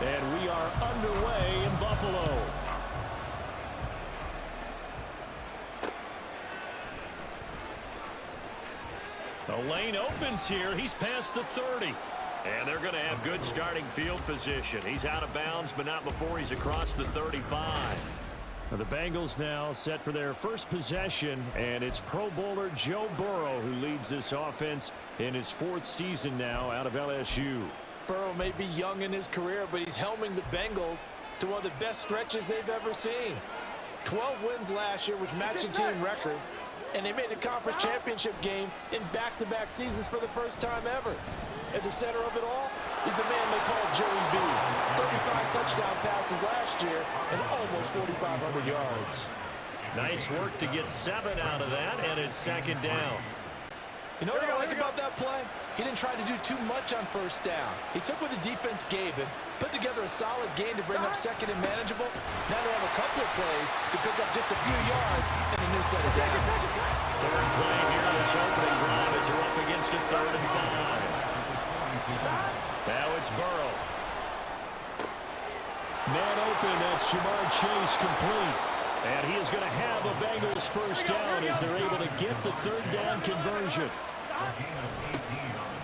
And we are underway in Buffalo. The lane opens here. He's past the 30. And they're going to have good starting field position. He's out of bounds, but not before he's across the 35. Now the Bengals now set for their first possession, and it's Pro Bowler Joe Burrow who leads this offense in his 4th season now out of LSU. Burrow may be young in his career, but he's helming the Bengals to one of the best stretches they've ever seen. 12 wins last year, which matched the team record, and they made the conference championship game in back-to-back seasons for the first time ever. At the center of it all is the man they call Joey B. 35 touchdown passes last year and almost 4,500 yards. Nice work to get 7 out of that, and it's 2nd down. You know what I like about that play? He didn't try to do too much on first down. He took what the defense gave him, put together a solid game to bring up 2nd and manageable. Now they have a couple of plays to pick up just a few yards and a new set of downs. 3rd play here on this opening drive as they're up against a 3rd and 5. Now it's Burrow. Man open, that's Jamar Chase complete. And he is going to have a Bengals first down as they're able to get the 3rd down conversion.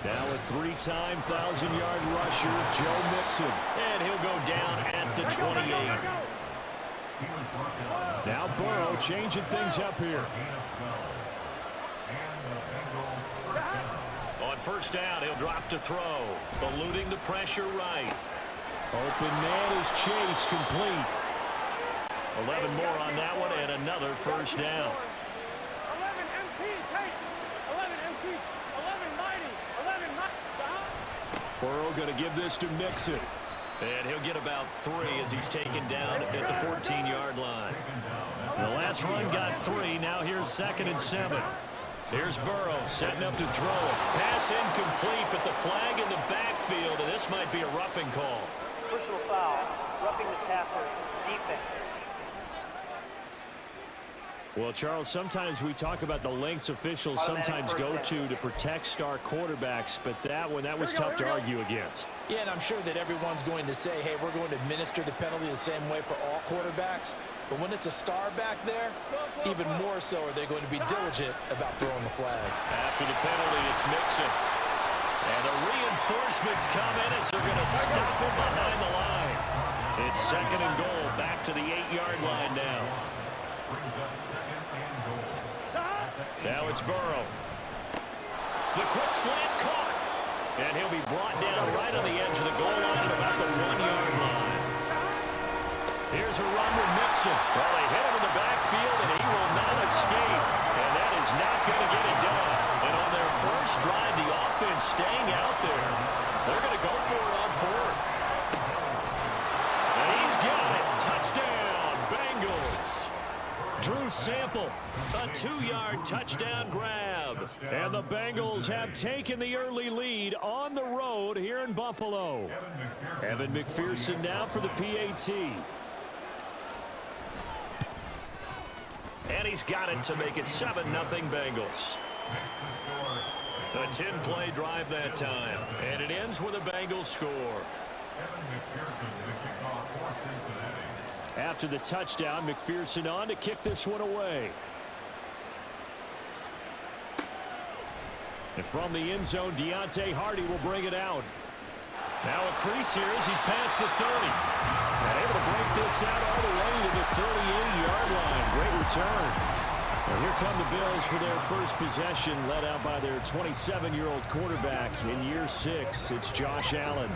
Now a 3-time 1,000-yard rusher, Joe Mixon. And he'll go down at the 28. Now Burrow changing things up here. On first down, he'll drop to throw. Eluding the pressure right. Open man is Chase, complete. 11 more on that one, and another first down. 11 MT, take. 11 MT, 11 mighty, 11 mighty. Burrow going to give this to Mixon. And he'll get about 3 as he's taken down at the 14-yard line. The last run got 3. Now here's 2nd and 7. Here's Burrow setting up to throw it. Pass incomplete, but the flag in the backfield, and this might be a roughing call. Personal foul, roughing the passer, defense. Well, Charles, sometimes we talk about the lengths officials sometimes go to protect star quarterbacks, but that was tough to argue against. Yeah, and I'm sure that everyone's going to say, hey, we're going to administer the penalty the same way for all quarterbacks. But when it's a star back there, even more so are they going to be diligent about throwing the flag. After the penalty, it's Mixon. And the reinforcements come in as they're going to stop him behind the line. It's 2nd and goal, back to the 8-yard line now. Now it's Burrow. The quick slant caught. And he'll be brought down right on the edge of the goal line at about the 1-yard line. Here's a run with Mixon. Well, they hit him in the backfield, and he will not escape. And that is not going to get it done. And on their first drive, the offense staying out there. They're going to go for it on 4th. And he's got it. Touchdown, Bengals. Drew Sample, a 2-yard touchdown grab. And the Bengals have taken the early lead on the road here in Buffalo. Evan McPherson now for the PAT. And he's got it to make it 7-0 Bengals. A 10-play drive that time. And it ends with a Bengals score. After the touchdown, McPherson on to kick this one away. And from the end zone, Deontay Hardy will bring it out. Now a crease here as he's past the 30. And able to break this out all the way to the 38-yard line. Great return. Well, here come the Bills for their first possession, led out by their 27-year-old quarterback in year 6. It's Josh Allen.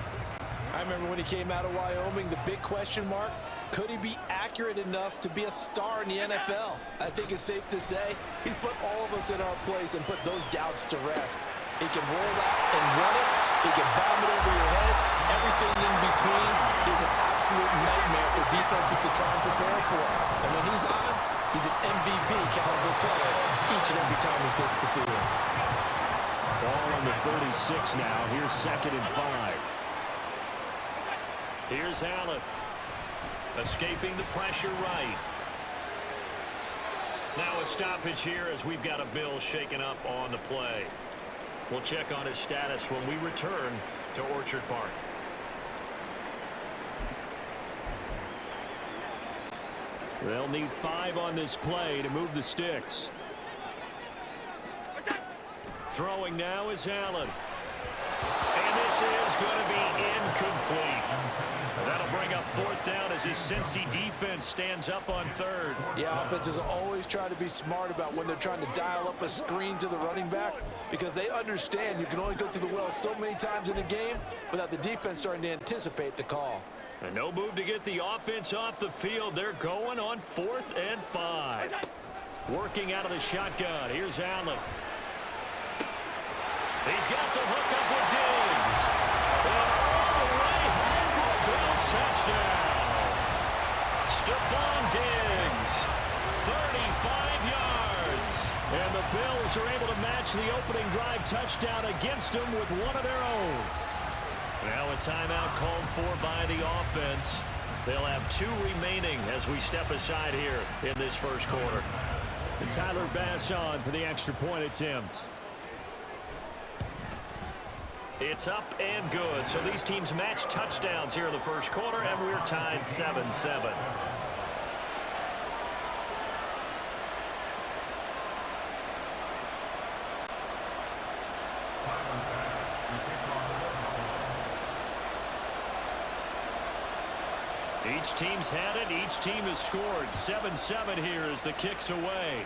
I remember when he came out of Wyoming, the big question mark, could he be accurate enough to be a star in the NFL? I think it's safe to say he's put all of us in our place and put those doubts to rest. He can roll out and run it. He can bomb it over your heads. Everything in between is an absolute nightmare for defenses to try and prepare for. And when he's on, he's an MVP caliber player each and every time he takes the field. Ball on the 36 now. Here's 2nd and 5. Here's Allen. Escaping the pressure right. Now a stoppage here as we've got a Bill shaken up on the play. We'll check on his status when we return to Orchard Park. They'll need 5 on this play to move the sticks. Throwing now is Allen. And this is going to be incomplete. That'll bring up 4th down as his Cincy defense stands up on 3rd. Yeah, offenses always try to be smart about when they're trying to dial up a screen to the running back because they understand you can only go to the well so many times in a game without the defense starting to anticipate the call. And no move to get the offense off the field. They're going on 4th and 5. Working out of the shotgun. Here's Allen. He's got the hook up with Diggs. And all the way home for a Bills touchdown. Stephon Diggs, 35 yards. And the Bills are able to match the opening drive touchdown against them with one of their own. Now a timeout called for by the offense. They'll have 2 remaining as we step aside here in this first quarter. And Tyler Bass on for the extra point attempt. It's up and good. So these teams match touchdowns here in the first quarter, and we're tied 7-7. Each team's had it. Each team has scored. 7-7 here as the kick's away.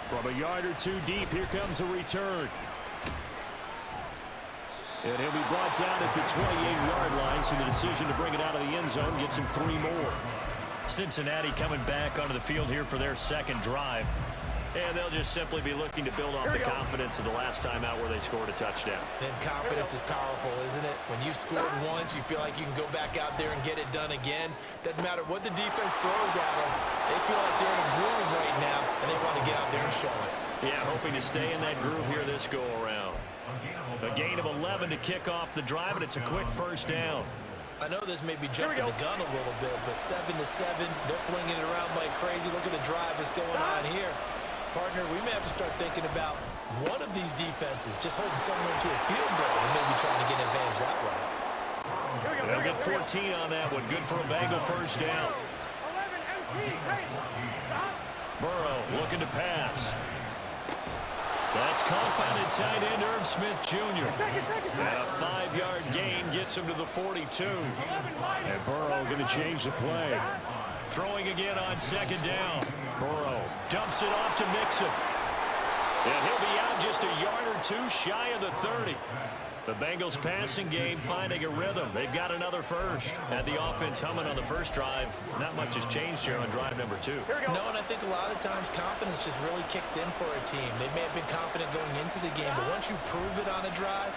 From a yard or 2 deep, here comes a return. And he'll be brought down at the 28-yard line, so the decision to bring it out of the end zone gets him 3 more. Cincinnati coming back onto the field here for their second drive. And they'll just simply be looking to build off the confidence of the last time out where they scored a touchdown. And confidence is powerful, isn't it? When you've scored once, you feel like you can go back out there and get it done again. Doesn't matter what the defense throws at them. They feel like they're in a groove right now, and they want to get out there and show it. Yeah, hoping to stay in that groove here this go-around. A gain of 11 to kick off the drive, and it's a quick first down. I know this may be jumping the gun a little bit, but 7-7, they're flinging it around like crazy. Look at the drive that's going on here. Partner, we may have to start thinking about one of these defenses just holding someone to a field goal and maybe trying to get an advantage that way. They'll get 14 on that one. Good for a Bengal first down. 11 MT, Burrow looking to pass. That's caught by the tight end, Irv Smith Jr. And a 5-yard gain gets him to the 42. And Burrow going to change the play. Throwing again on second down. Burrow dumps it off to Mixon. And he'll be out just a yard or 2 shy of the 30. The Bengals passing game finding a rhythm. They've got another first. Had the offense humming on the first drive. Not much has changed here on drive number 2. No, and I think a lot of times confidence just really kicks in for a team. They may have been confident going into the game, but once you prove it on a drive,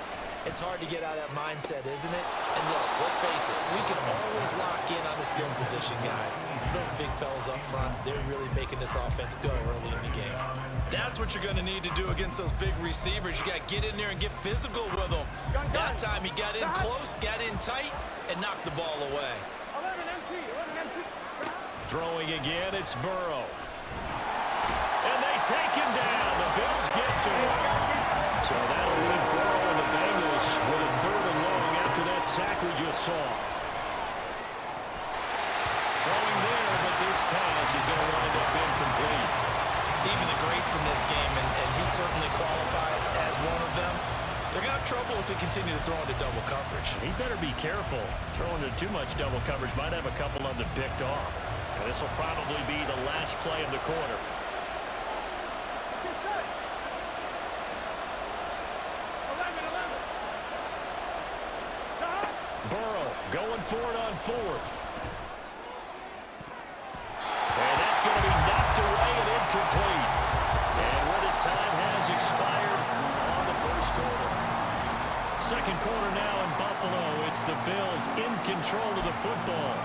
it's hard to get out of that mindset, isn't it? And look, let's face it, we can always lock in on the skill position, guys. Those big fellas up front, they're really making this offense go early in the game. That's what you're going to need to do against those big receivers. You got to get in there and get physical with them. That time he got in close, got in tight, and knocked the ball away. 11 MT. Throwing again, it's Burrow. And they take him down. The Bills get to him. So that'll leave Burrow and the Bengals with a 3rd and long after that sack we just saw. Throwing there, but this pass is going to wind up incomplete. Even the greats in this game, and he certainly qualifies as one of them, they're going to have trouble if they continue to throw into double coverage. He better be careful. Throwing into too much double coverage might have a couple of them picked off. And this will probably be the last play of the quarter. Burrow going for it on 4th. And that's going to be knocked away and incomplete. And where the time has expired on the first quarter. Second quarter now in Buffalo. It's the Bills in control of the football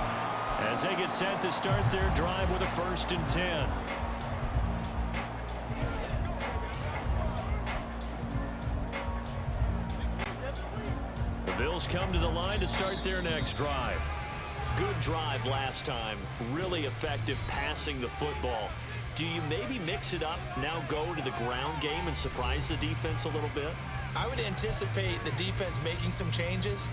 as they get set to start their drive with a 1st and 10. The Bills come to the line to start their next drive. Good drive last time. Really effective passing the football. Do you maybe mix it up, now go to the ground game and surprise the defense a little bit? I would anticipate the defense making some changes,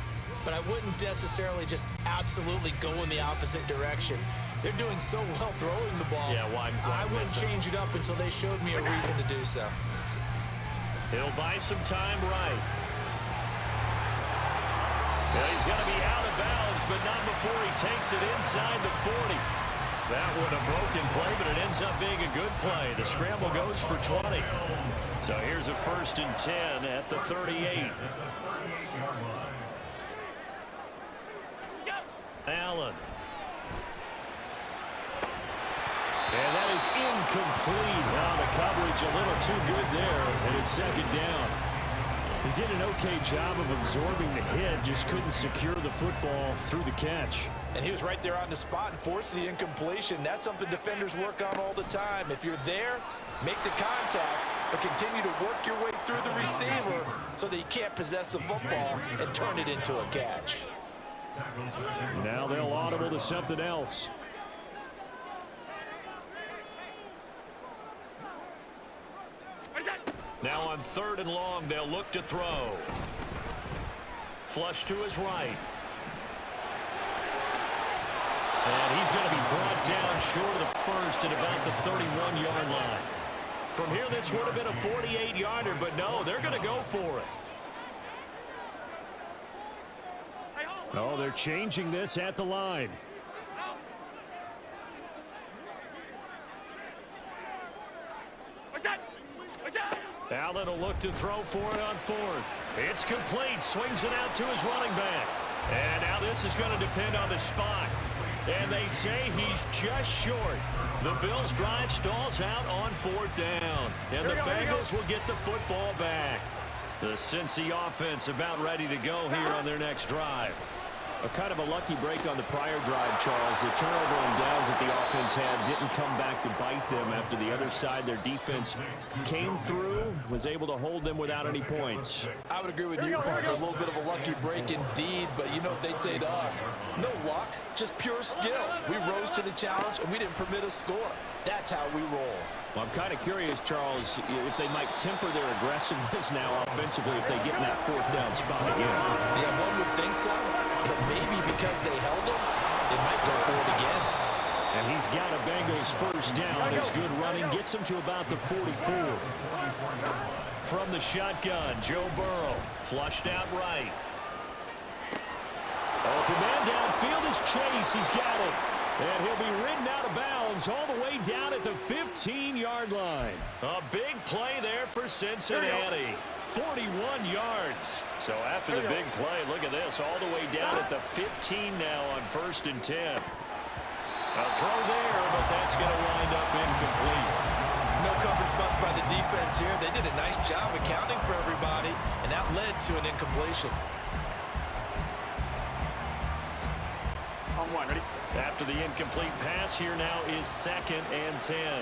but I wouldn't necessarily just absolutely go in the opposite direction. They're doing so well throwing the ball. Yeah, why I wouldn't change it up until they showed me a reason to do so. He'll buy some time right. Well, he's going to be out of bounds, but not before he takes it inside the 40. That was a broken play, but it ends up being a good play. The scramble goes for 20. So here's a 1st and 10 at the 38. Allen. And that is incomplete. Now the coverage a little too good there, and it's 2nd down. He did an okay job of absorbing the hit, just couldn't secure the football through the catch. And he was right there on the spot and forced the incompletion. That's something defenders work on all the time. If you're there, make the contact, but continue to work your way through the receiver so that you can't possess the football and turn it into a catch. Now they'll audible to something else. Now on 3rd and long, they'll look to throw. Flush to his right. And he's going to be brought down short of the 1st at about the 31-yard line. From here, this would have been a 48-yarder, but no, they're going to go for it. Oh, they're changing this at the line. Allen will look to throw for it on 4th. It's complete. Swings it out to his running back. And now this is going to depend on the spot. And they say he's just short. The Bills' drive stalls out on 4th down. And the Bengals will get the football back. The Cincy offense about ready to go here on their next drive. A kind of a lucky break on the prior drive, Charles. The turnover and downs that the offense had didn't come back to bite them after the other side. Their defense came through, was able to hold them without any points. I would agree with you, partner. A little bit of a lucky break indeed, but you know what they'd say to us? No luck, just pure skill. We rose to the challenge, and we didn't permit a score. That's how we roll. Well, I'm kind of curious, Charles, if they might temper their aggressiveness now offensively if they get in that 4th down spot again. Yeah, one would think so, but maybe because they held them, they might go for it again. And he's got a Bengals 1st down. His good running gets him to about the 44. From the shotgun, Joe Burrow, flushed out right. Open man downfield is Chase. He's got it. And he'll be ridden out of bounds all the way down at the 15-yard line. A big play there for Cincinnati. 41 yards. So after the big play, look at this, all the way down at the 15 now on 1st and 10. A throw there, but that's going to wind up incomplete. No coverage bust by the defense here. They did a nice job accounting for everybody, and that led to an incompletion. On 1, ready? After the incomplete pass, here now is 2nd and 10. 11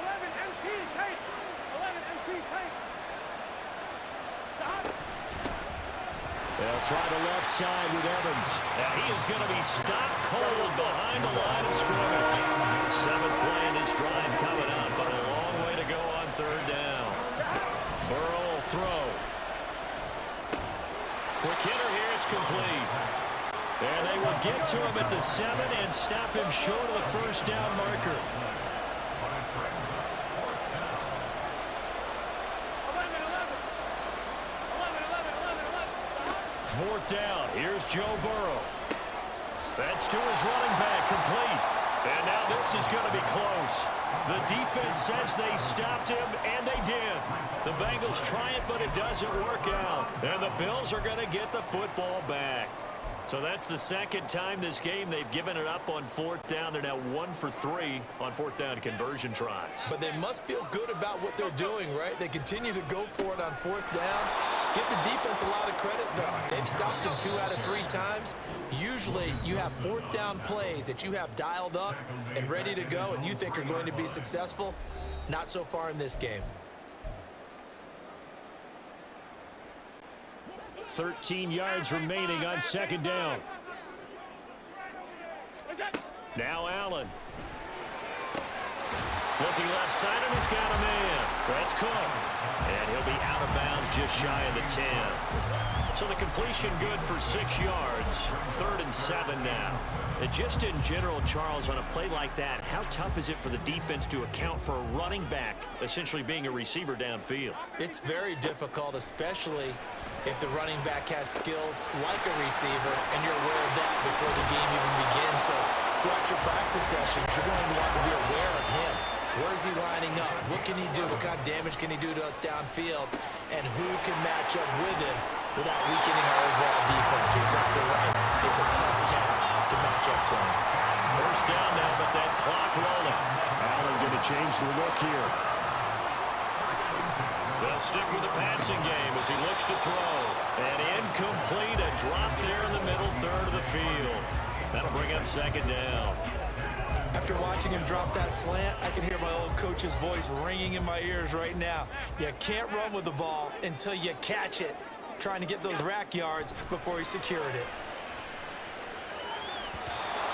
MT, take. 11 MT, take. Stop. They'll try the left side with Evans. Now he is going to be stopped cold behind the line of scrimmage. 7th play in this drive coming up, but a long way to go on 3rd down. Burrow will throw. Quick hitter here, it's complete. And they will get to him at the 7 and stop him short of the 1st down marker. 4th down. Here's Joe Burrow. That's to his running back, complete. And now this is going to be close. The defense says they stopped him, and they did. The Bengals try it, but it doesn't work out. And the Bills are going to get the football back. So that's the 2nd time this game they've given it up on 4th down. They're now 1 for 3 on 4th down conversion tries. But they must feel good about what they're doing, right? They continue to go for it on 4th down. Give the defense a lot of credit, though. They've stopped him 2 out of 3 times. Usually you have 4th down plays that you have dialed up and ready to go and you think are going to be successful. Not so far in this game. 13 yards remaining on 2nd down. Now Allen. Looking left side, and he's got a man. That's Cook. And he'll be out of bounds just shy of the 10. So the completion good for 6 yards. 3rd and 7 now. And just in general, Charles, on a play like that, how tough is it for the defense to account for a running back essentially being a receiver downfield? It's very difficult, especially if the running back has skills like a receiver, and you're aware of that before the game even begins. So throughout your practice sessions, you're going to want to be aware of him. Where is he lining up? What can he do? What kind of damage can he do to us downfield? And who can match up with him without weakening our overall defense? You're exactly right. It's a tough task to match up to him. 1st down now, but that clock rolling. Allen going to change the look here. They'll stick with the passing game as he looks to throw. And incomplete, a drop there in the middle 3rd of the field. That'll bring up 2nd down. After watching him drop that slant, I can hear my old coach's voice ringing in my ears right now. You can't run with the ball until you catch it. Trying to get those rack yards before he secured it.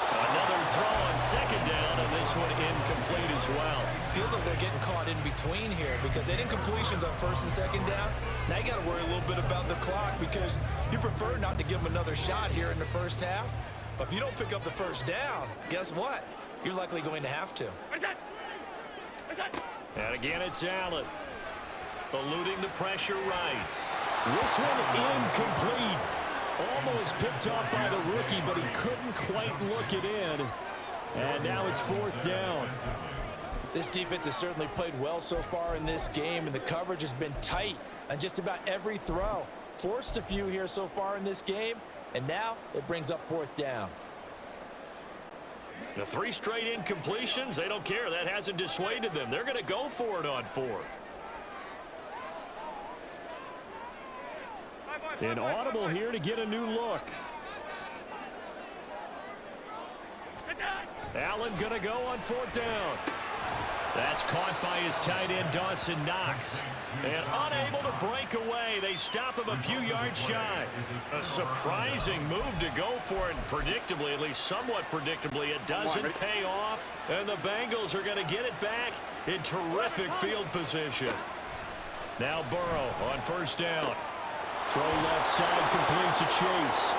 Another throw on 2nd down, and this one incomplete as well. Feels like they're getting caught in between here because they did incompletions on 1st and 2nd down. Now you got to worry a little bit about the clock because you prefer not to give them another shot here in the 1st half. But if you don't pick up the 1st down, guess what? You're likely going to have to. And again, it's Allen. Eluding the pressure right. This one incomplete. Almost picked off by the rookie, but he couldn't quite look it in. And now it's 4th down. This defense has certainly played well so far in this game, and the coverage has been tight on just about every throw. Forced a few here so far in this game, and now it brings up 4th down. The 3 straight incompletions, they don't care. That hasn't dissuaded them. They're going to go for it on 4th. Inaudible here to get a new look. Allen going to go on 4th down. That's caught by his tight end, Dawson Knox. And unable to break away. They stop him a few yards shy. A surprising move to go for it. Predictably, at least somewhat predictably, it doesn't pay off. And the Bengals are going to get it back in terrific field position. Now Burrow on 1st down. Throw left side complete to Chase.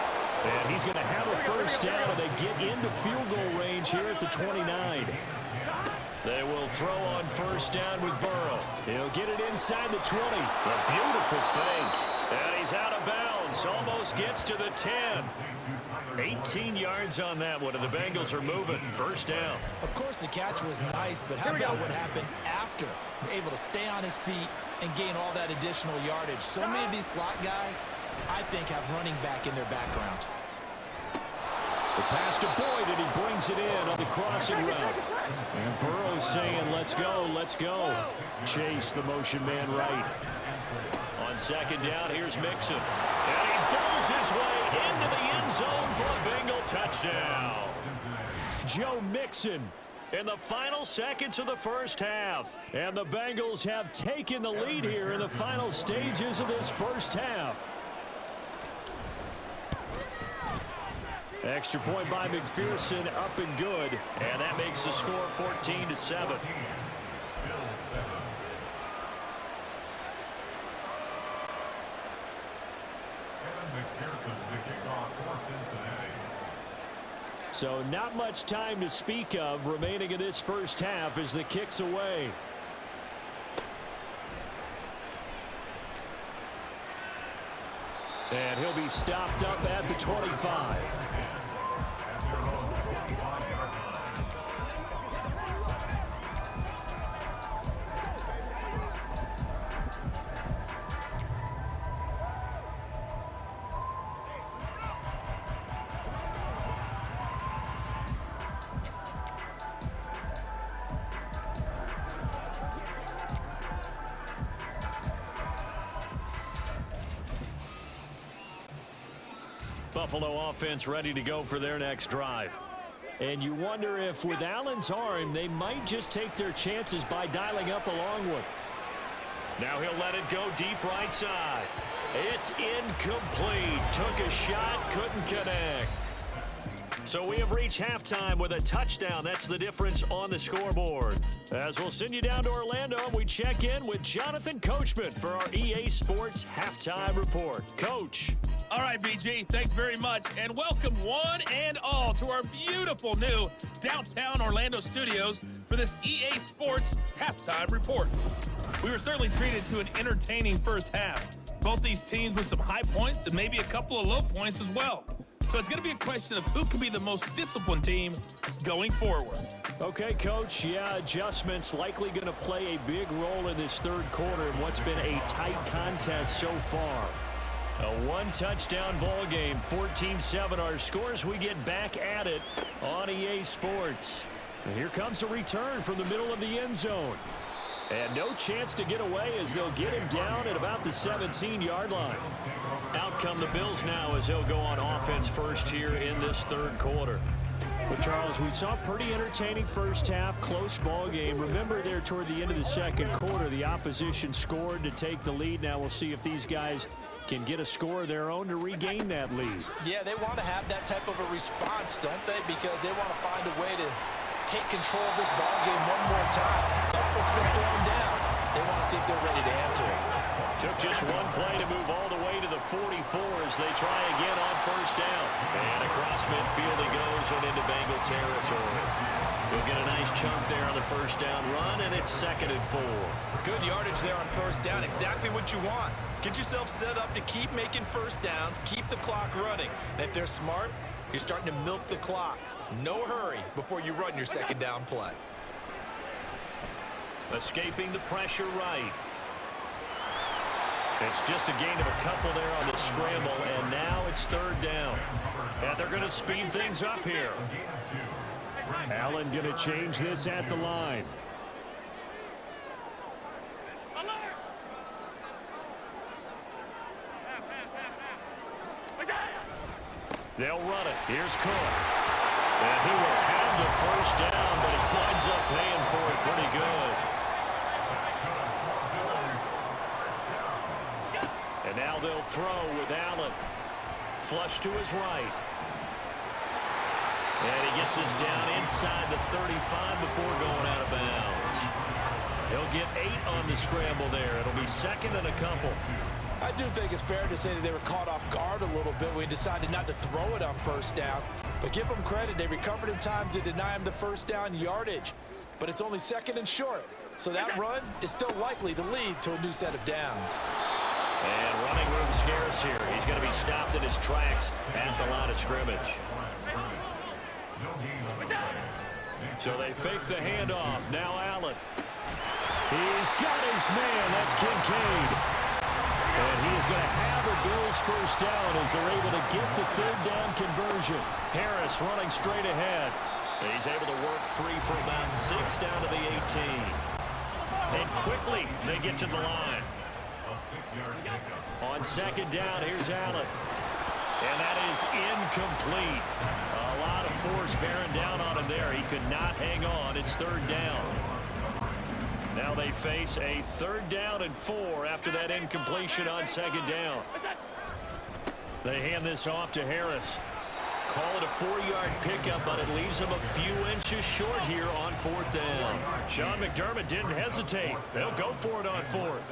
And he's going to have a 1st down, and they get into field goal range here at the 29. They will throw on 1st down with Burrow. He'll get it inside the 20. A beautiful fake. And he's out of bounds. Almost gets to the 10. 18 yards on that one, and the Bengals are moving. 1st down. Of course, the catch was nice, but how about what happened after? Able to stay on his feet and gain all that additional yardage. So many of these slot guys, I think, have running back in their background. The pass to Boyd, and he brings it in on the crossing route. And Burrow's saying, let's go, let's go. Chase, the motion man right. On 2nd down, here's Mixon. And he blows his way into the end zone for a Bengal touchdown. Joe Mixon in the final seconds of the 1st half. And the Bengals have taken the lead here in the final stages of this 1st half. Extra point by McPherson, up and good. And that makes the score 14-7. So not much time to speak of remaining in this 1st half as the kick's away. And he'll be stopped up at the 25. Buffalo offense ready to go for their next drive. And you wonder if with Allen's arm, they might just take their chances by dialing up a long one. Now he'll let it go deep right side. It's incomplete. Took a shot, couldn't connect. So we have reached halftime with a touchdown. That's the difference on the scoreboard. As we'll send you down to Orlando, we check in with Jonathan Coachman for our EA Sports Halftime Report. Coach. All right, BG, thanks very much. And welcome one and all to our beautiful new downtown Orlando studios for this EA Sports Halftime Report. We were certainly treated to an entertaining first half. Both these teams with some high points and maybe a couple of low points as well. So it's going to be a question of who can be the most disciplined team going forward. Okay, Coach, yeah, adjustments likely going to play a big role in this third quarter in what's been a tight contest so far. A one-touchdown ball game, 14-7 our scores. We get back at it on EA Sports. And here comes a return from the middle of the end zone. And no chance to get away as they'll get him down at about the 17-yard line. Out come the Bills now as they'll go on offense first here in this third quarter. But, Charles, we saw a pretty entertaining first half, close ball game. Remember there toward the end of the second quarter, the opposition scored to take the lead. Now we'll see if these guys can get a score of their own to regain that lead. Yeah, they want to have that type of a response, don't they? Because they want to find a way to take control of this ball game one more time. It's been thrown down. They want to see if they're ready to answer it. Took just one play to move all the way to the 44 as they try again on first down. And across midfield he goes and into Bengal territory. He'll get a nice chunk there on the first down run, and it's 2nd and 4. Good yardage there on first down. Exactly what you want. Get yourself set up to keep making first downs, keep the clock running. And if they're smart, you're starting to milk the clock. No hurry before you run your second down play. Escaping the pressure right. It's just a gain of a couple there on the scramble, and now it's third down. And they're going to speed things up here. Allen going to change this at the line. They'll run it. Here's Cook. And he will have the first down, but he winds up paying for it pretty good. And now they'll throw with Allen. Flush to his right. And he gets us down inside the 35 before going out of bounds. He'll get 8 on the scramble there. It'll be 2nd and a couple. I do think it's fair to say that they were caught off guard a little bit. We decided not to throw it on first down. But give them credit. They recovered in time to deny him the first down yardage. But it's only 2nd and short. So that run is still likely to lead to a new set of downs. And running room scarce here. He's going to be stopped in his tracks at the line of scrimmage. So they fake the handoff. Now Allen. He's got his man. That's Kincaid. And he is going to have the Bills first down as they're able to get the third down conversion. Harris running straight ahead. He's able to work free for about 6 down to the 18. And quickly they get to the line. On second down, here's Allen. And that is incomplete. A lot of force bearing down on him there. He could not hang on. It's third down. Now they face a 3rd down and 4 after that incompletion on second down. They hand this off to Harris. Call it a 4-yard pickup, but it leaves him a few inches short here on 4th down. Sean McDermott didn't hesitate. They'll go for it on 4th.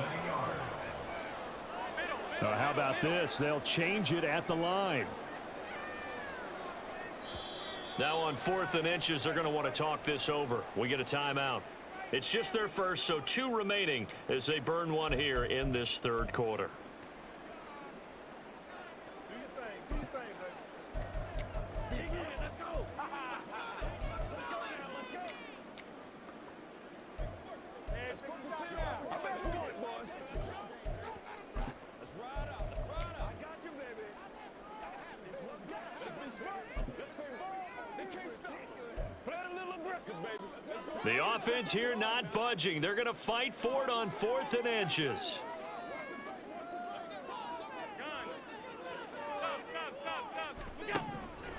How about this? They'll change it at the line. Now on 4th and inches, they're going to want to talk this over. We get a timeout. It's just their first, so 2 remaining as they burn one here in this third quarter. Do your thing, baby. Dig in, let's go. Let's go now, let's go. Let's focus out. I bet you want it, boys. Let's ride out, I got you, baby. Let's be smart. Let's be bold. They can't stop us. Play it a little aggressive, baby. The offense here not budging. They're going to fight for it on 4th and inches.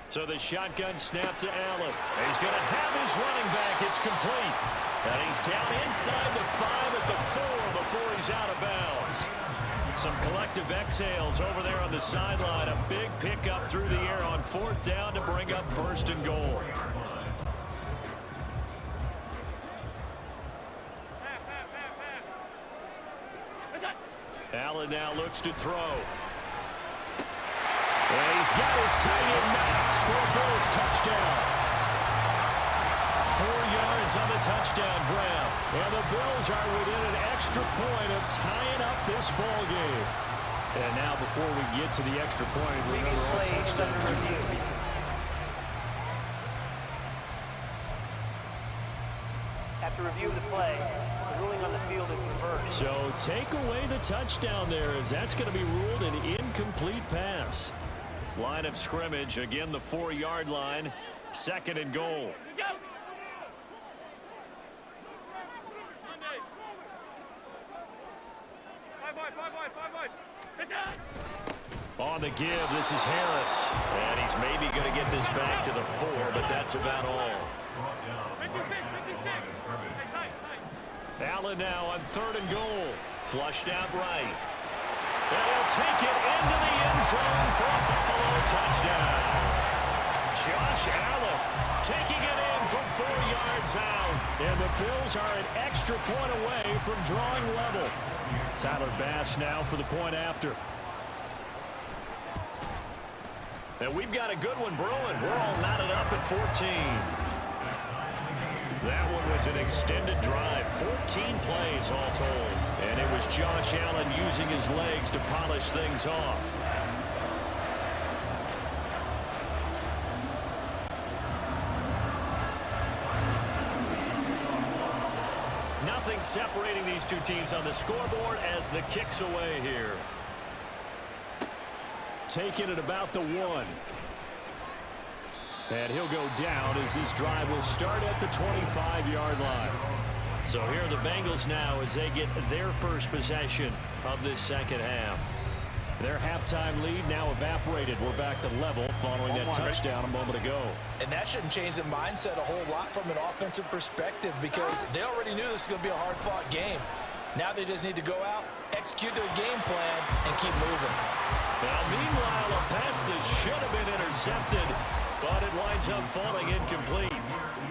So the shotgun snap to Allen. He's going to have his running back. It's complete. And he's down inside the 5 at the 4 before he's out of bounds. Some collective exhales over there on the sideline. A big pickup through the air on 4th down to bring up 1st and goal. Allen now looks to throw. And he's got his tight end Knox for a Bills touchdown. 4 yards on the touchdown grab. And the Bills are within an extra point of tying up this ball game. And now before we get to the extra point, remember all touchdowns do need to be confirmed. After review of the play, the ruling on the field is reversed. So take away the touchdown there, as that's going to be ruled an incomplete pass. Line of scrimmage, again the 4-yard line, 2nd and goal. On the give, this is Harris. And he's maybe going to get this back to the 4, but that's about all. Allen now on 3rd and goal. Flushed out right. And he'll take it into the end zone for a Buffalo touchdown. Josh Allen taking it in from 4 yards out. And the Bills are an extra point away from drawing level. Tyler Bass now for the point after. And we've got a good one brewing. We're all knotted up at 14. That one was an extended drive, 14 plays all told. And it was Josh Allen using his legs to polish things off. Nothing separating these two teams on the scoreboard as the kick's away here. Taking it about the 1. And he'll go down as this drive will start at the 25-yard line. So here are the Bengals now as they get their first possession of this second half. Their halftime lead now evaporated. We're back to level following that touchdown a moment ago. And that shouldn't change the mindset a whole lot from an offensive perspective, because they already knew this was going to be a hard-fought game. Now they just need to go out, execute their game plan, and keep moving. Now, meanwhile, a pass that should have been intercepted, but it winds up falling incomplete.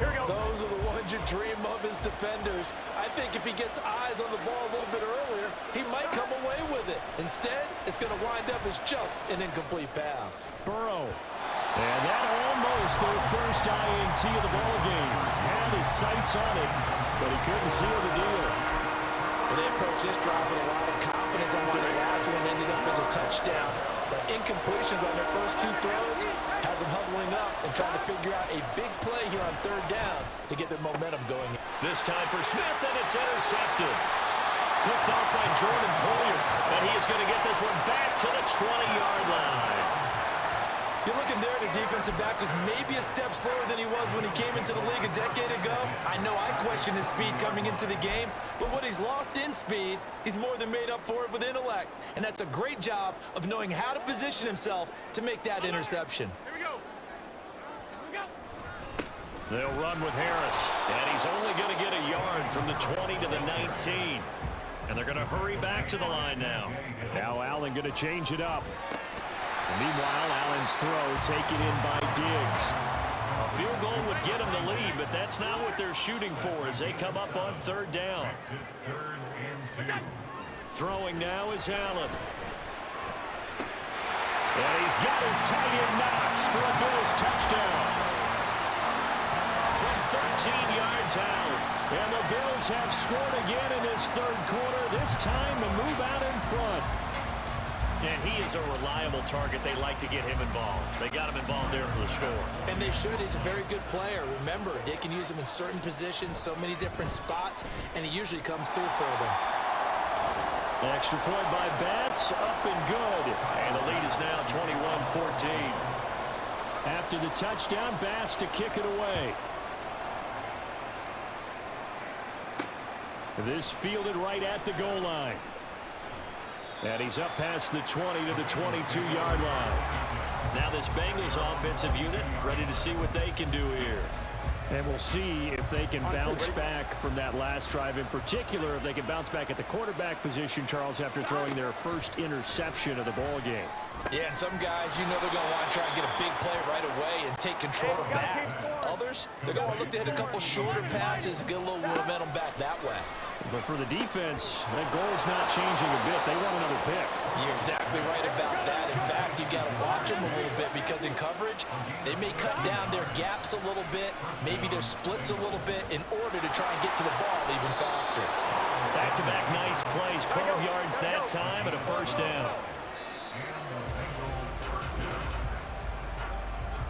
Here we go. Those are the ones you dream of as defenders. I think if he gets eyes on the ball a little bit earlier, he might come away with it. Instead, it's going to wind up as just an incomplete pass. Burrow. And that almost their first INT of the ball game. Had his sights on it, but he couldn't seal the deal. They approached this drive with a lot of confidence after the last one ended up as a touchdown. But incompletions on their first 2 throws has them huddling up and trying to figure out a big play here on 3rd down to get their momentum going. This time for Smith, and it's intercepted. Picked off by Jordan Poyer, and he is going to get this one back to the 20-yard line. You're looking there, the defensive back was maybe a step slower than he was when he came into the league a decade ago. I know I questioned his speed coming into the game, but what he's lost in speed, he's more than made up for it with intellect. And that's a great job of knowing how to position himself to make that interception. Here we go. Here we go. They'll run with Harris, and he's only going to get a yard from the 20 to the 19. And they're going to hurry back to the line now. Now Allen going to change it up. Meanwhile, Allen's throw taken in by Diggs. A field goal would get him the lead, but that's not what they're shooting for as they come up on 3rd down. Throwing now is Allen. And he's got his tight end Knox for a Bills touchdown. From 13 yards out. And the Bills have scored again in this 3rd quarter, this time to move out in front. And he is a reliable target. They like to get him involved. They got him involved there for the score. And they should. He's a very good player. Remember, they can use him in certain positions, so many different spots, and he usually comes through for them. The extra point by Bass, up and good. And the lead is now 21-14. After the touchdown, Bass to kick it away. This fielded right at the goal line. And he's up past the 20 to the 22-yard line. Now this Bengals offensive unit ready to see what they can do here. And we'll see if they can bounce back from that last drive. In particular, if they can bounce back at the quarterback position, Charles, after throwing their first interception of the ball game. Yeah, and some guys, you know they're going to want to try and get a big play right away and take control back. Others others, they're going to look to hit a couple shorter passes, get a little momentum back that way. But for the defense, that goal's not changing a bit. They want another pick. You're exactly right about that. In fact, you got to watch them a little bit because in coverage, they may cut down their gaps a little bit, maybe their splits a little bit in order to try and get to the ball even faster. Back-to-back nice plays, 12 yards that time and a first down.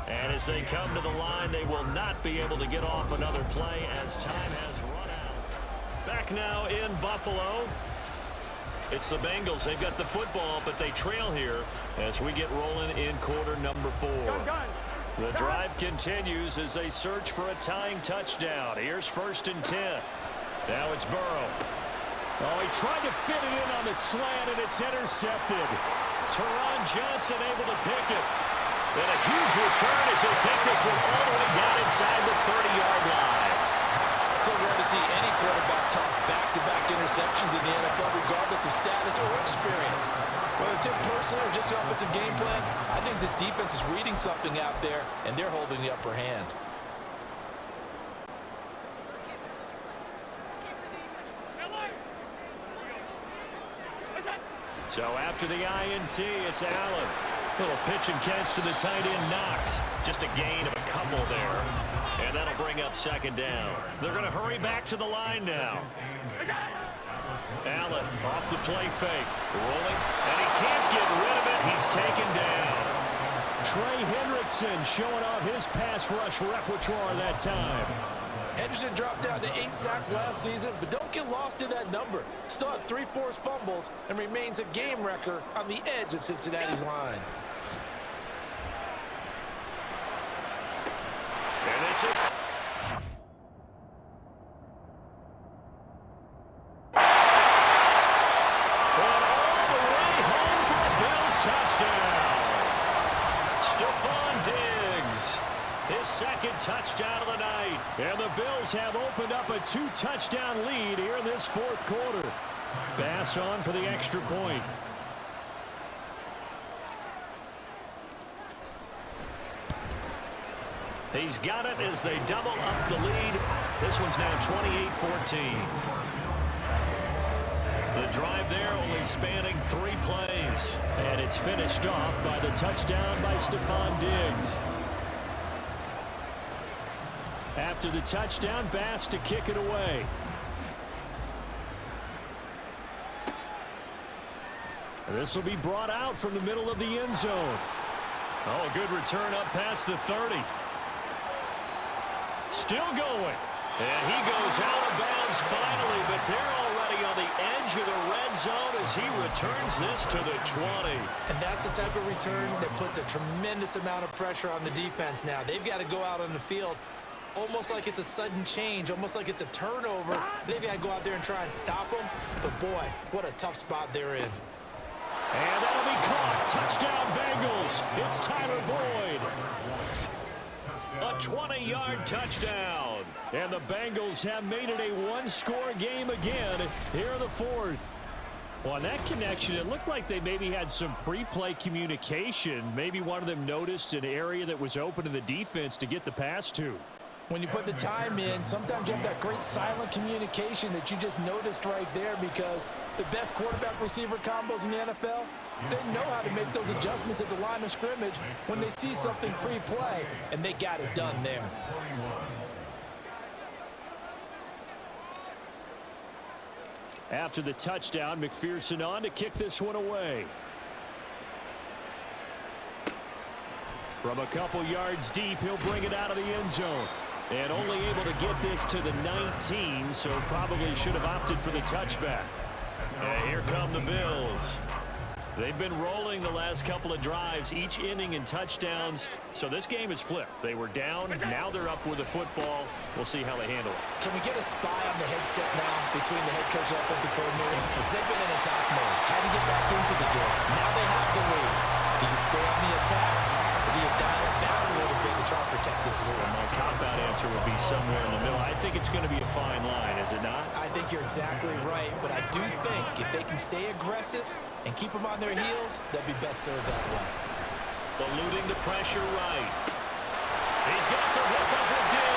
And as they come to the line, they will not be able to get off another play as time has run out. Back now in Buffalo. It's the Bengals. They've got the football, but they trail here as we get rolling in quarter number 4. The drive continues as they search for a tying touchdown. Here's 1st and 10. Now it's Burrow. Oh, he tried to fit it in on the slant, and it's intercepted. Teron Johnson able to pick it. And a huge return as he'll take this one all the way down inside the 30-yard line. So rare to see any quarterback toss back-to-back interceptions in the NFL, regardless of status or experience. Whether it's him personally or just an offensive game plan, I think this defense is reading something out there, and they're holding the upper hand. So after the INT, it's Allen. Little pitch and catch to the tight end, Knox. Just a gain of a couple there. And that'll bring up 2nd down. They're going to hurry back to the line now. Allen off the play fake. Rolling. And he can't get rid of it. He's taken down. Trey Hendrickson showing off his pass rush repertoire that time. Henderson dropped down to 8 sacks last season, but don't get lost in that number. Still had 3 forced fumbles and remains a game wrecker on the edge of Cincinnati's line. And this is... And all the way home for a Bills touchdown. Stephon Diggs. His 2nd touchdown of the night. And the Bills have opened up a 2-touchdown lead here in this 4th quarter. Bass on for the extra point. He's got it as they double up the lead. This one's now 28-14. The drive there only spanning 3 plays. And it's finished off by the touchdown by Stephon Diggs. After the touchdown, Bass to kick it away. This will be brought out from the middle of the end zone. Oh, a good return up past the 30. Still going. And he goes out of bounds finally, but they're already on the edge of the red zone as he returns this to the 20. And that's the type of return that puts a tremendous amount of pressure on the defense now. They've got to go out on the field almost like it's a sudden change, almost like it's a turnover. They've got to go out there and try and stop them. But, boy, what a tough spot they're in. And that'll be caught. Touchdown, Bengals. It's Tyler Boyd. A 20-yard touchdown. And the Bengals have made it a 1-score game again here in the 4th. Well, on that connection, it looked like they maybe had some pre-play communication. Maybe one of them noticed an area that was open to the defense to get the pass to. When you put the time in, sometimes you have that great silent communication that you just noticed right there, because the best quarterback-receiver combos in the NFL, they know how to make those adjustments at the line of scrimmage when they see something pre-play, and they got it done there. After the touchdown, McPherson on to kick this one away. From a couple yards deep, he'll bring it out of the end zone. And only able to get this to the 19, so probably should have opted for the touchback. And here come the Bills. They've been rolling the last couple of drives, each inning in touchdowns. So this game is flipped. They were down, now they're up with the football. We'll see how they handle it. Can we get a spy on the headset now between the head coach and offensive coordinator? Because they've been in attack mode. How to get back into the game. Now they have the lead. Do you stay on the attack, or do you dial it down a little bit to try and protect this lead? My cop-out answer would be somewhere in the middle. I think it's going to be a fine line, is it not? I think you're exactly right, but I do think if they can stay aggressive and keep them on their heels, they'll be best served that way. Eluding the pressure right. He's got the hook up with Diggs.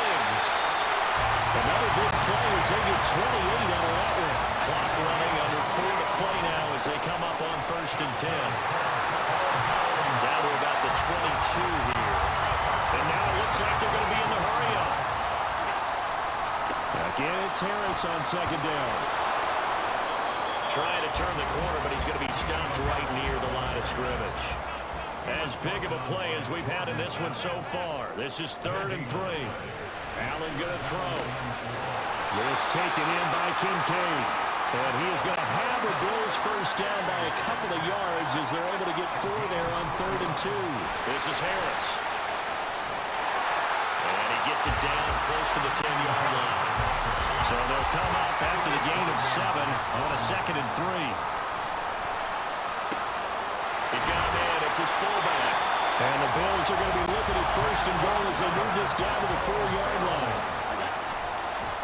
it's Harris on second down. Trying to turn the corner, but he's going to be stopped right near the line of scrimmage. As big of a play as we've had in this one so far. This is 3rd and 3. Allen going to throw. This taken in by Kincaid. And he is going to have the Bills first down by a couple of yards as they're able to get 4 there on 3rd and 2. This is Harris. And he gets it down close to the 10-yard line. So they'll come up after the gain of 7 on a 2nd and 3. He's got a man. It's his fullback. And the Bills are going to be looking at 1st and goal as they move this down to the 4-yard line.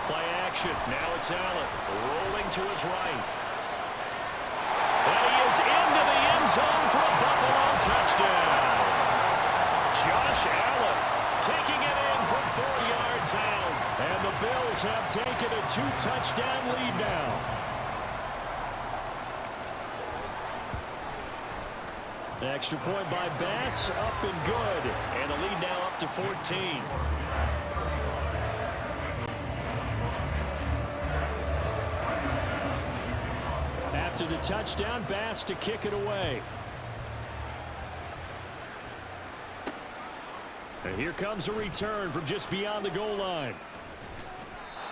Play action. Now it's Allen. Rolling to his right. And he is into the end zone for a Buffalo touchdown. Josh Allen taking it in from 4 yards out. And the Bills have taken a 2-touchdown lead now. Extra point by Bass, up and good. And the lead now up to 14. After the touchdown, Bass to kick it away. And here comes a return from just beyond the goal line.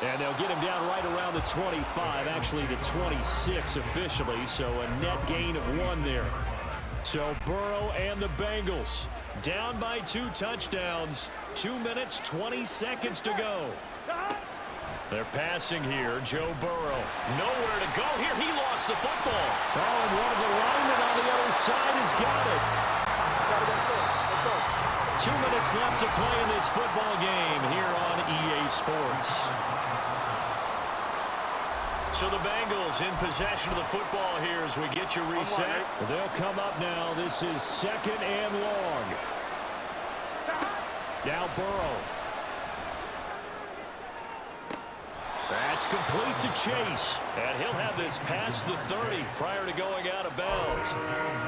And they'll get him down right around the 25, actually the 26 officially, so a net gain of 1 there. So Burrow and the Bengals down by 2 touchdowns. 2 minutes, 20 seconds to go. They're passing here. Joe Burrow. Nowhere to go here. He lost the football. Oh, and one of the linemen on the other side has got it. 2 minutes left to play in this football game here on EA Sports. So the Bengals in possession of the football here as we get you reset. They'll come up now. This is 2nd and long. Now Burrow. That's complete to Chase. And he'll have this past the 30 prior to going out of bounds.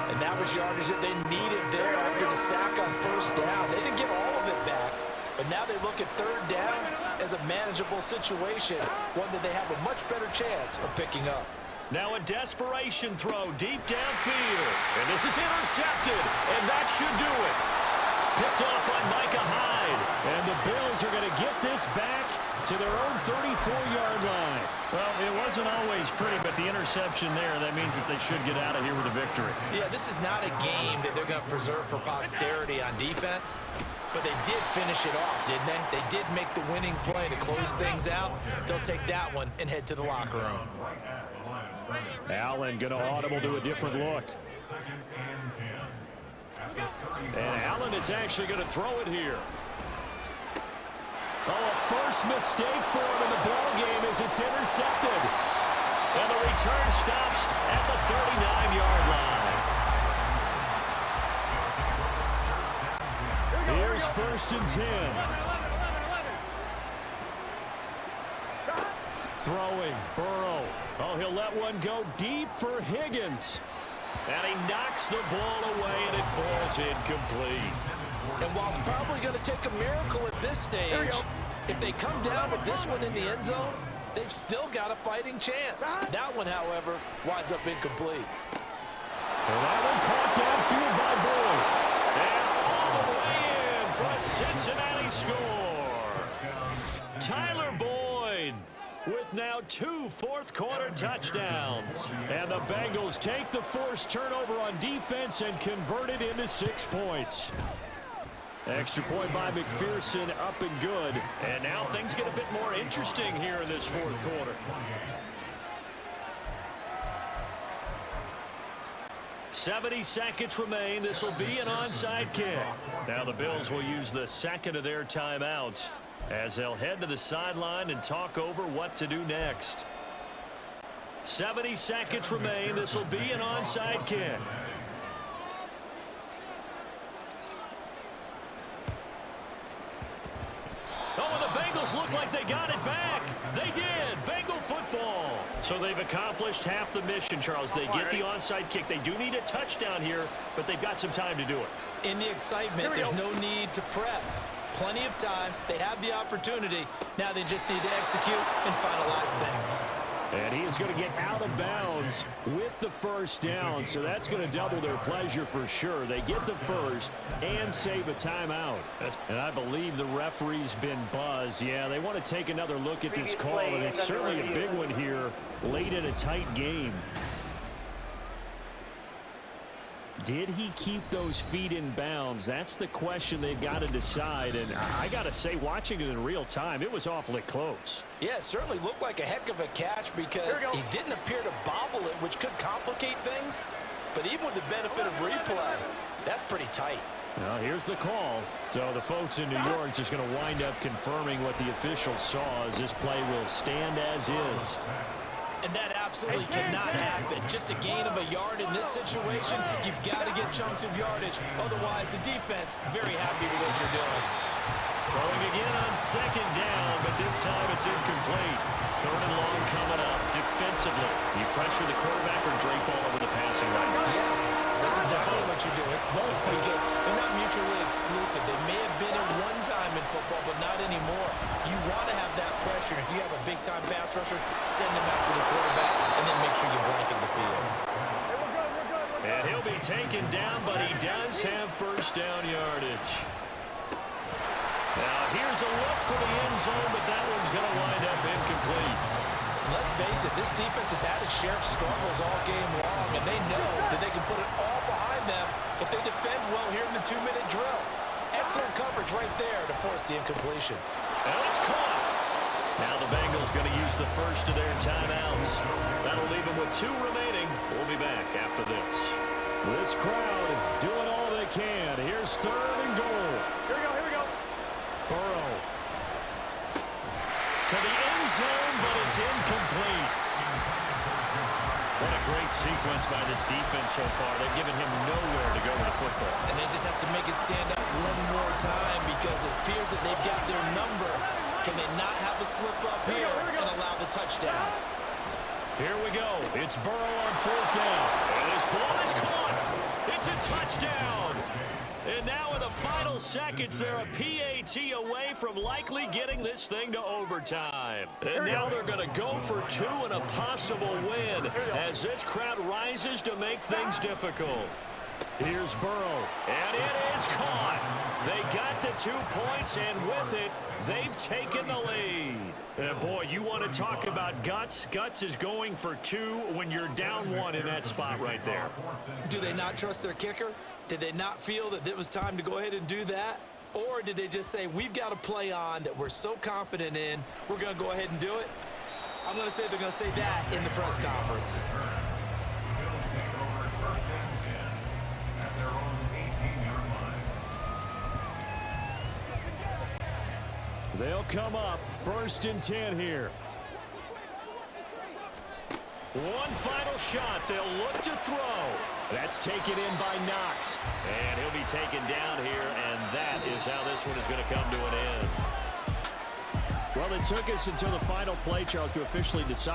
And that was yardage that they needed there after the sack on 1st down. They didn't get all of it back, but now they look at 3rd down as a manageable situation, one that they have a much better chance of picking up. Now a desperation throw deep downfield. And this is intercepted, and that should do it. Picked up by Micah Hyde. And the Bills are going to get this back to their own 34-yard line. Well, it wasn't always pretty, but the interception there, that means that they should get out of here with a victory. Yeah, this is not a game that they're going to preserve for posterity on defense, but they did finish it off, didn't they? They did make the winning play to close things out. They'll take that one and head to the locker room. Allen going to audible to a different look. And Allen is actually going to throw it here. Oh, a first mistake for him in the ball game as it's intercepted. And the return stops at the 39-yard line. Here's 1st and 10. Throwing, Burrow. Oh, he'll let one go deep for Higgins. And he knocks the ball away, and it falls incomplete. And while it's probably going to take a miracle at this stage, if they come down with this one in the end zone, they've still got a fighting chance. That one, however, winds up incomplete. And that one caught downfield by Boyd. And all the way in for a Cincinnati score. Tyler Boyd with now 2 fourth-quarter touchdowns. And the Bengals take the forced turnover on defense and convert it into 6 points. Extra point by McPherson, up and good. And now things get a bit more interesting here in this 4th quarter. 70 seconds remain. This will be an onside kick. Now the Bills will use the 2nd of their timeouts as they'll head to the sideline and talk over what to do next. 70 seconds remain. This will be an onside kick. Oh, and the Bengals look like they got it back. They did. Bengal football. So they've accomplished half the mission, Charles. They get the onside kick. They do need a touchdown here, but they've got some time to do it. In the excitement, there's no need to press. plenty of time. They have the opportunity. Now they just need to execute and finalize things. And he is going to get out of bounds with the first down, so that's going to double their pleasure for sure. They get the first and save a timeout. And I believe the referee's been buzzed. Yeah, they want to take another look at this call, and it's certainly a big one here late in a tight game. Did he keep those feet in bounds? That's the question they've got to decide. And I got to say, watching it in real time, it was awfully close. Yeah, it certainly looked like a heck of a catch because he didn't appear to bobble it, which could complicate things. But even with the benefit of replay, that's pretty tight. Well, here's the call. So the folks in New York just going to wind up confirming what the officials saw as this play will stand as is. And that absolutely cannot happen. Just a gain of a yard in this situation, you've got to get chunks of yardage. Otherwise, the defense, very happy with what you're doing. Throwing again on second down, but this time it's incomplete. Third and long coming up defensively. You pressure the quarterback or drape all over the passing lane? Yes, that's exactly what you do. It's both because they're not mutually exclusive. They may have been at one time in football, but not anymore. You want to have that pressure. If you have a big-time pass rusher, send him after the quarterback, and then make sure you blanket the field. And he'll be taken down, but he does have first down yardage. Now, here's a look for the end zone, but that one's going to wind up incomplete. Let's face it, this defense has had its share of struggles all game long, and they know that they can put it all behind them if they defend well here in the 2-minute drill. Excellent coverage right there to force the incompletion. And it's caught. Now the Bengals going to use the first of their timeouts. That'll leave them with 2 remaining. We'll be back after this. This crowd doing all they can. Here's 3rd and goal. Here we go. Burrow to the end zone, but it's incomplete. What a great sequence by this defense so far. They've given him nowhere to go with the football. And they just have to make it stand up one more time because it appears that they've got their number. Can they not have a slip up here and allow the touchdown? Here we go. It's Burrow on 4th down. And his ball is caught. It's a touchdown. And now in the final seconds, they're a PAT away from likely getting this thing to overtime. And now they're going to go for 2 and a possible win as this crowd rises to make things difficult. Here's Burrow, and it is caught. They got the 2 points, and with it, they've taken the lead. And boy, you want to talk about guts. Guts is going for 2 when you're down 1 in that spot right there. Do they not trust their kicker? Did they not feel that it was time to go ahead and do that? Or did they just say, we've got a play on that we're so confident in, we're going to go ahead and do it? I'm going to say they're going to say that in the press conference. They'll come up 1st and 10 here. One final shot. They'll look to throw. That's taken in by Knox. And he'll be taken down here, and that is how this one is going to come to an end. Well, it took us until the final play, Charles, to officially decide.